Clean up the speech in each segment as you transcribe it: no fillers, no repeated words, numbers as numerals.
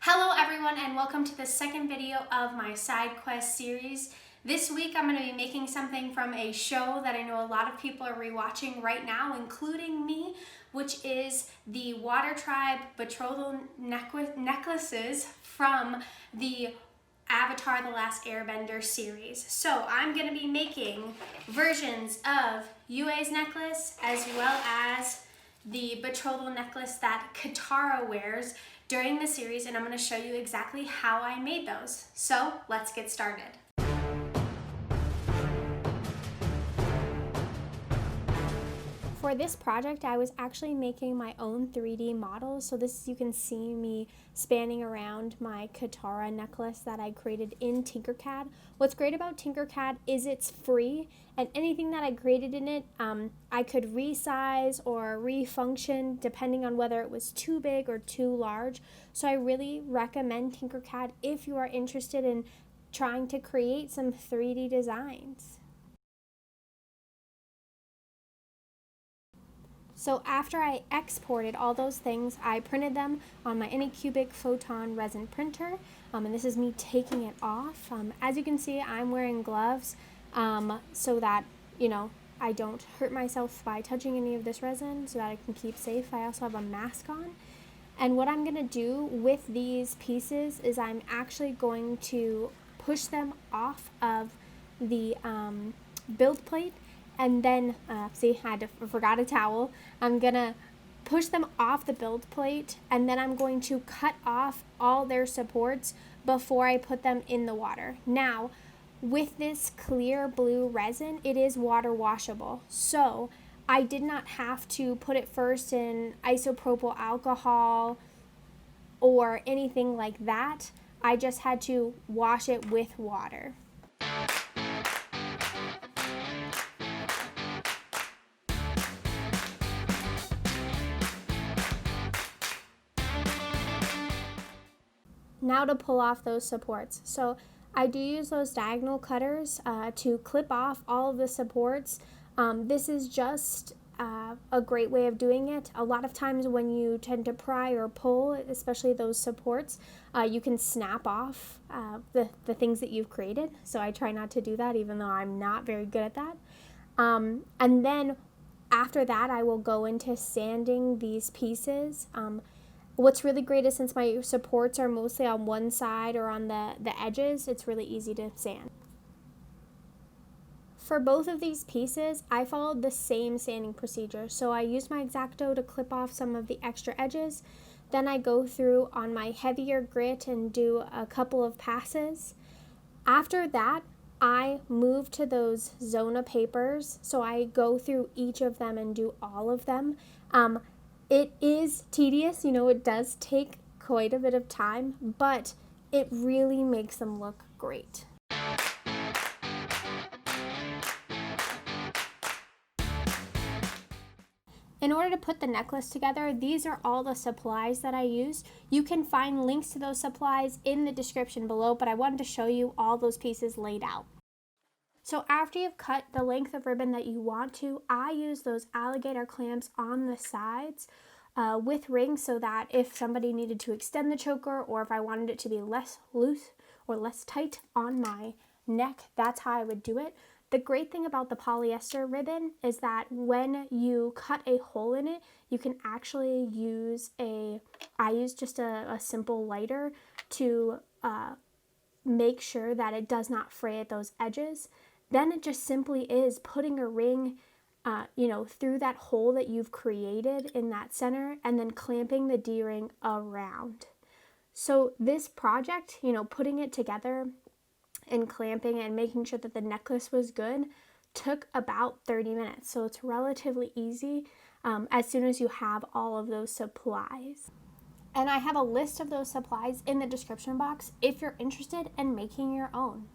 Hello everyone and welcome to the second video of my side quest series. This week I'm going to be making something from a show that I know a lot of people are rewatching right now, including me, which is the Water Tribe Betrothal Necklaces from the Avatar the Last Airbender series. So I'm going to be making versions of Yue's necklace as well as the betrothal necklace that Katara wears during the series, and I'm going to show you exactly how I made those. So let's get started. For this project, I was actually making my own 3D models. So this, you can see me spanning around my Katara necklace that I created in TinkerCAD. What's great about TinkerCAD is it's free, and anything that I created in it, I could resize or refunction depending on whether it was too big or too large. So I really recommend TinkerCAD if you are interested in trying to create some 3D designs. So after I exported all those things, I printed them on my Anycubic Photon resin printer, and this is me taking it off. As you can see, I'm wearing gloves so that, I don't hurt myself by touching any of this resin, so that I can keep safe. I also have a mask on. And what I'm going to do with these pieces is I'm actually going to push them off of the build plate. And then, see, I forgot a towel. I'm gonna push them off the build plate, and then I'm going to cut off all their supports before I put them in the water. Now, with this clear blue resin, it is water washable. So I did not have to put it first in isopropyl alcohol or anything like that. I just had to wash it with water. Now to pull off those supports. So I do use those diagonal cutters to clip off all of the supports. This is just a great way of doing it. A lot of times when you tend to pry or pull, especially those supports, you can snap off the things that you've created. So I try not to do that, even though I'm not very good at that. And then after that, I will go into sanding these pieces. What's really great is since my supports are mostly on one side or on the edges, it's really easy to sand. For both of these pieces, I followed the same sanding procedure. So I used my X-Acto to clip off some of the extra edges. Then I go through on my heavier grit and do a couple of passes. After that, I move to those Zona papers. So I go through each of them and do all of them. It is tedious, it does take quite a bit of time, but it really makes them look great. In order to put the necklace together, these are all the supplies that I used. You can find links to those supplies in the description below, but I wanted to show you all those pieces laid out. So after you've cut the length of ribbon that you want to, I use those alligator clamps on the sides with rings so that if somebody needed to extend the choker or if I wanted it to be less loose or less tight on my neck, that's how I would do it. The great thing about the polyester ribbon is that when you cut a hole in it, you can actually use I use just a simple lighter to make sure that it does not fray at those edges. Then it just simply is putting a ring through that hole that you've created in that center and then clamping the D-ring around. So this project, putting it together and clamping and making sure that the necklace was good took about 30 minutes. So it's relatively easy as soon as you have all of those supplies. And I have a list of those supplies in the description box if you're interested in making your own.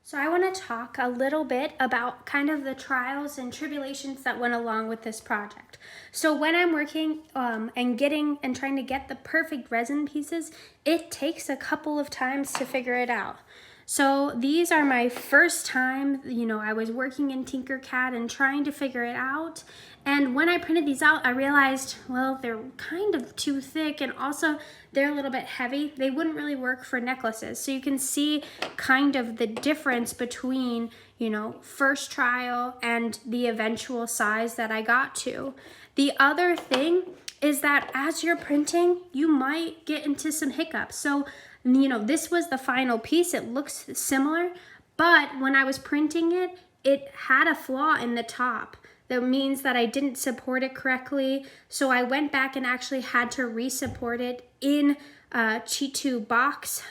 So I want to talk a little bit about kind of the trials and tribulations that went along with this project. So when I'm working and trying to get the perfect resin pieces, it takes a couple of times to figure it out. So these are my first time, I was working in TinkerCAD and trying to figure it out. And when I printed these out, I realized, well, they're kind of too thick, and also they're a little bit heavy. They wouldn't really work for necklaces. So you can see kind of the difference between, first trial and the eventual size that I got to. The other thing is that as you're printing, you might get into some hiccups. So, this was the final piece. It looks similar, but when I was printing it, it had a flaw in the top. That means that I didn't support it correctly. So I went back and actually had to re-support it in Chitubox,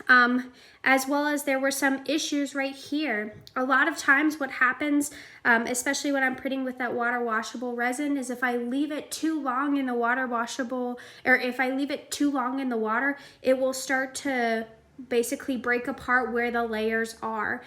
as well as there were some issues right here. A lot of times what happens, especially when I'm printing with that water washable resin, is if I leave it too long in the water, it will start to basically break apart where the layers are.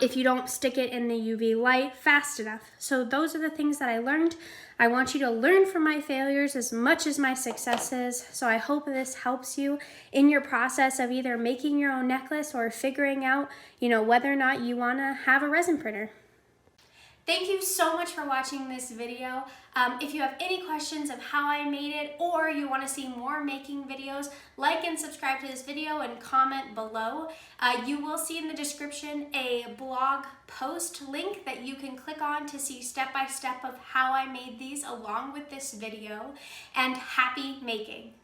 If you don't stick it in the UV light fast enough. So those are the things that I learned. I want you to learn from my failures as much as my successes. So I hope this helps you in your process of either making your own necklace or figuring out, whether or not you want to have a resin printer. Thank you so much for watching this video. If you have any questions of how I made it, or you want to see more making videos, like and subscribe to this video and comment below. You will see in the description a blog post link that you can click on to see step by step of how I made these along with this video. And happy making!